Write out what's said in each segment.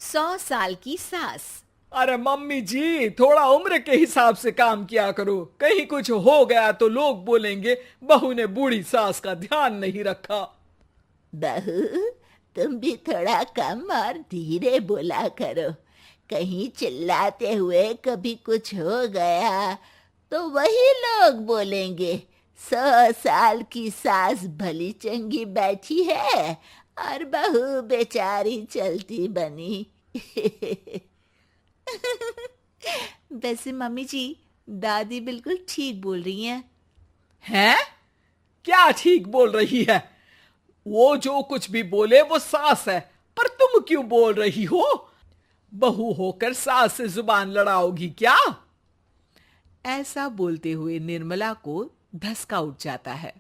100 साल की सास। अरे मम्मी जी, थोड़ा उम्र के हिसाब से काम किया करो। कहीं कुछ हो गया तो लोग बोलेंगे बहू ने बूढ़ी सास का ध्यान नहीं रखा। बहू, तुम भी थोड़ा कम और धीरे बोला करो। कहीं चिल्लाते हुए कभी कुछ हो गया तो वही लोग बोलेंगे 100 साल की सास भली चंगी बैठी है और बहू बेचारी चलती बनी। वैसे मम्मी जी, दादी बिल्कुल ठीक बोल रही हैं। हैं? क्या ठीक बोल रही है? वो जो कुछ भी बोले वो सास है, पर तुम क्यों बोल रही हो? बहू होकर सास से जुबान लड़ाओगी क्या? ऐसा बोलते हुए निर्मला को धसका उठ जाता है।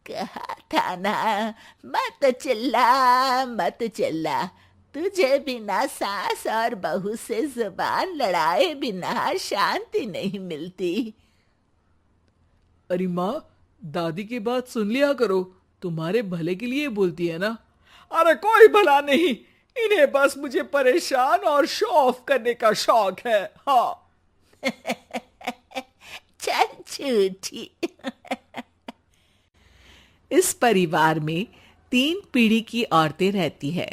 कहा था ना, मत चिल्ला मत चिल्ला। तुझे बिना सास और बहू से जुबान लड़ाए बिना शांति नहीं मिलती। अरे माँ, दादी की बात सुन लिया करो, तुम्हारे भले के लिए बोलती है ना। अरे कोई भला नहीं, इन्हें बस मुझे परेशान और शो ऑफ करने का शौक है। हाँ। चल झूठी। इस परिवार में 3 पीढ़ी की औरतें रहती है,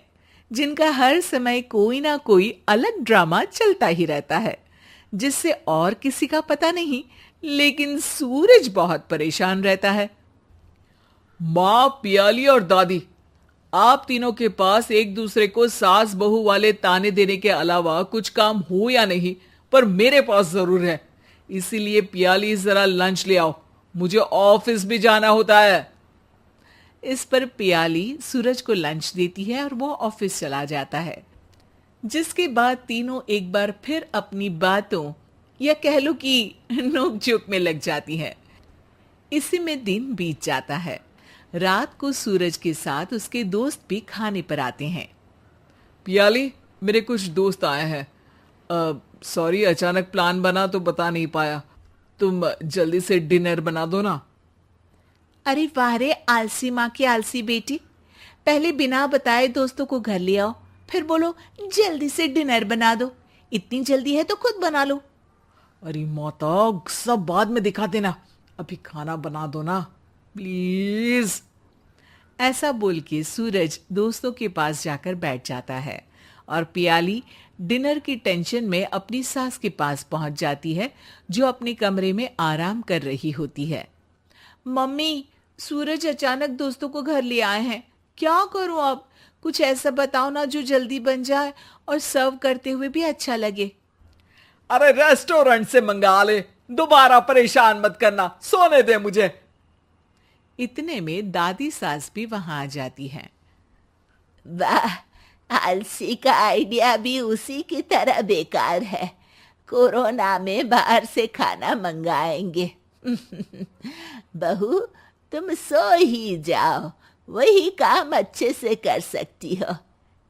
जिनका हर समय कोई ना कोई अलग ड्रामा चलता ही रहता है, जिससे और किसी का पता नहीं, लेकिन सूरज बहुत परेशान रहता है। माँ, पियाली और दादी, आप तीनों के पास एक दूसरे को सास बहू वाले ताने देने के अलावा कुछ काम हो या नहीं, पर मेरे पास जरूर है। इसीलिए पियाली, जरा लंच ले आओ, मुझे ऑफिस भी जाना होता है। इस पर पियाली सूरज को लंच देती है और वो ऑफिस चला जाता है, जिसके बाद तीनों एक बार फिर अपनी बातों या कह लो कि नोक-झोंक में लग जाती हैं। इसी में दिन बीत जाता है। रात को सूरज के साथ उसके दोस्त भी खाने पर आते हैं। पियाली, मेरे कुछ दोस्त आए हैं। सॉरी, अचानक प्लान बना तो बता नहीं पाया। तुम जल्दी से डिनर बना दो ना। अरे वाह रे आलसी माँ की आलसी बेटी, पहले बिना बताए दोस्तों को घर ले आओ, फिर बोलो जल्दी से डिनर बना दो। इतनी जल्दी है तो खुद बना लो। अरे माता, सब बाद में दिखा देना, अभी खाना बना दो ना प्लीज। ऐसा बोल के सूरज दोस्तों के पास जाकर बैठ जाता है और पियाली डिनर की टेंशन में अपनी सास के पास पहुंच जाती है, जो अपने कमरे में आराम कर रही होती है। मम्मी, सूरज अचानक दोस्तों को घर ले आए हैं, क्या करूं अब? कुछ ऐसा बताओ ना जो जल्दी बन जाए और सर्व करते हुए भी अच्छा लगे। अरे रेस्टोरेंट से मंगा ले, दोबारा परेशान मत करना, सोने दे मुझे। इतने में दादी सास भी वहां आ जाती है। वाह, आलसी का आइडिया भी उसी की तरह बेकार है। कोरोना में बाहर से खाना मंगाएंगे। बहू, तुम सो ही जाओ, वही काम अच्छे से कर सकती हो।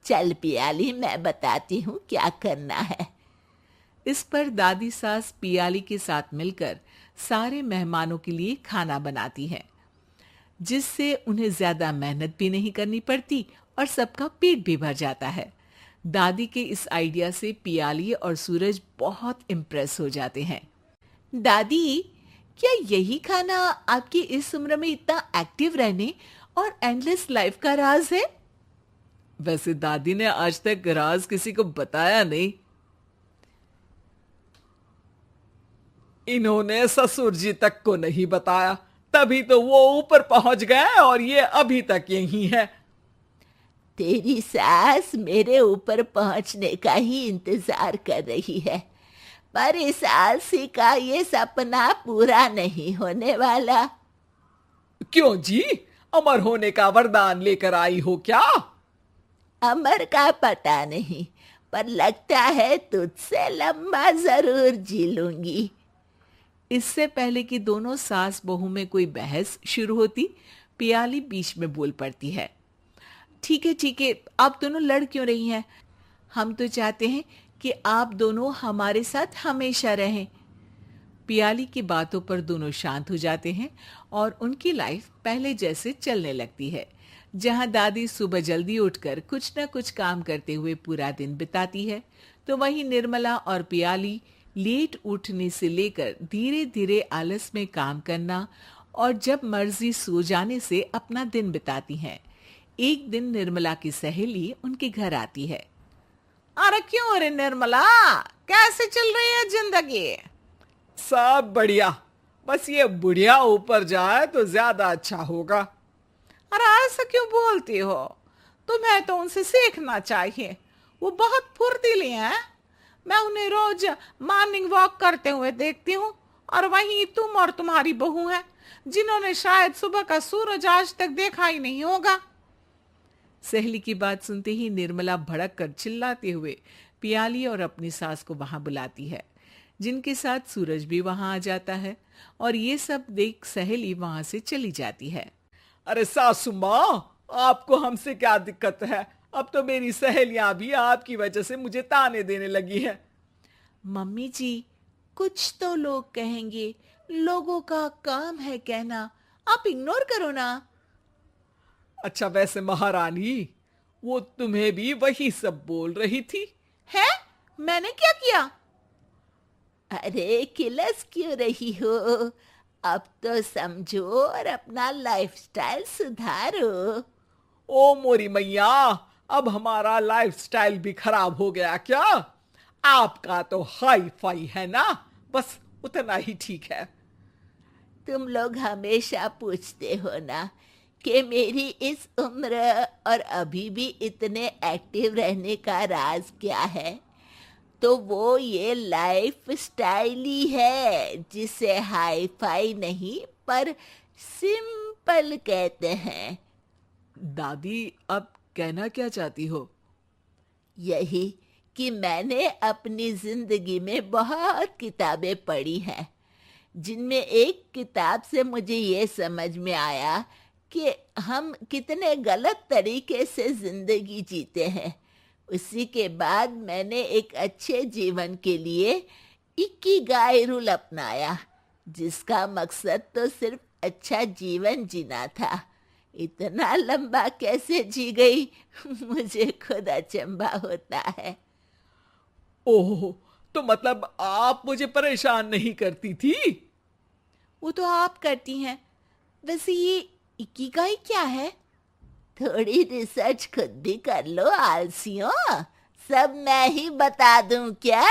चल पियाली, मैं बताती हूँ क्या करना है। इस पर दादी सास पियाली के साथ मिलकर सारे मेहमानों के लिए खाना बनाती है, जिससे उन्हें ज्यादा मेहनत भी नहीं करनी पड़ती और सबका पेट भी भर जाता है। दादी के इस आइडिया से पियाली और सूरज बहुत इम्प्रेस हो जाते हैं। दादी, क्या यही खाना आपकी इस उम्र में इतना एक्टिव रहने और एंडलेस लाइफ का राज है? वैसे दादी ने आज तक राज किसी को बताया नहीं। इन्होंने ससुर जी तक को नहीं बताया, तभी तो वो ऊपर पहुंच गए और ये अभी तक यही है। तेरी सास मेरे ऊपर पहुंचने का ही इंतजार कर रही है, पर इस आलसी का ये सपना पूरा नहीं होने वाला। क्यों जी, अमर होने का वरदान लेकर आई हो क्या? अमर का पता नहीं, पर लगता है तुझसे लंबा जरूर जी लूंगी। इससे पहले कि दोनों सास बहू में कोई बहस शुरू होती, पियाली बीच में बोल पड़ती है। ठीक है, आप दोनों लड़ क्यों रही हैं? हम तो चाहते हैं कि आप दोनों हमारे साथ हमेशा रहें। पियाली की बातों पर दोनों शांत हो जाते हैं और उनकी लाइफ पहले जैसे चलने लगती है, जहां दादी सुबह जल्दी उठकर कुछ न कुछ काम करते हुए पूरा दिन बिताती है, तो वहीं निर्मला और पियाली लेट उठने से लेकर धीरे धीरे आलस में काम करना और जब मर्जी सो जाने से अपना दिन बिताती हैं। एक दिन निर्मला की सहेली उनके घर आती है। अरे क्यों रे निर्मला, कैसे चल रही है जिंदगी? सब बढ़िया, बस ये बुढ़िया ऊपर जाए तो ज्यादा अच्छा होगा। अरे ऐसा क्यों बोलती हो? तुम्हें तो उनसे सीखना चाहिए, वो बहुत फुर्तीली हैं। मैं उन्हें रोज मॉर्निंग वॉक करते हुए देखती हूँ, और वहीं तुम और तुम्हारी बहू हैं जिन्होंने शायद सुबह का सूरज आज तक देखा ही नहीं होगा। सहेली की बात सुनते ही निर्मला भड़क कर चिल्लाते हुए पियाली और अपनी सास को वहां बुलाती है, जिनके साथ सूरज भी वहां आ जाता है और ये सब देख सहेली वहां से चली जाती है। अरे सासू माँ, आपको हमसे क्या दिक्कत है? अब तो मेरी सहेलियां भी आपकी वजह से मुझे ताने देने लगी है। मम्मी जी, कुछ तो लोग कहेंगे, लोगों का काम है कहना, आप इग्नोर करो ना। अच्छा वैसे महारानी, वो तुम्हें भी वही सब बोल रही थी? है? मैंने क्या किया? अरे किलस क्यों रही हो? अब तो समझो और अपना लाइफस्टाइल सुधारो। ओ मोरी मैया, अब हमारा लाइफस्टाइल भी खराब हो गया क्या? आपका तो हाई फाई है ना, बस उतना ही ठीक है। तुम लोग हमेशा पूछते हो ना कि मेरी इस उम्र और अभी भी इतने एक्टिव रहने का राज क्या है, तो वो ये लाइफ स्टाइल ही है जिसे हाई फाई नहीं पर सिंपल कहते हैं। दादी, अब कहना क्या चाहती हो? यही कि मैंने अपनी जिंदगी में बहुत किताबें पढ़ी हैं, जिनमें एक किताब से मुझे ये समझ में आया कि हम कितने गलत तरीके से जिंदगी जीते हैं। उसी के बाद मैंने एक अच्छे जीवन के लिए इकिगाई रूल अपनाया, जिसका मकसद तो सिर्फ अच्छा जीवन जीना था। इतना लंबा कैसे जी गई मुझे खुद अचंभा होता है। ओह, तो मतलब आप मुझे परेशान नहीं करती थी? वो तो आप करती हैं। वैसे ये इकिगाई क्या है? थोड़ी रिसर्च खुद भी कर लो आलसियों, सब मैं ही बता दूं क्या?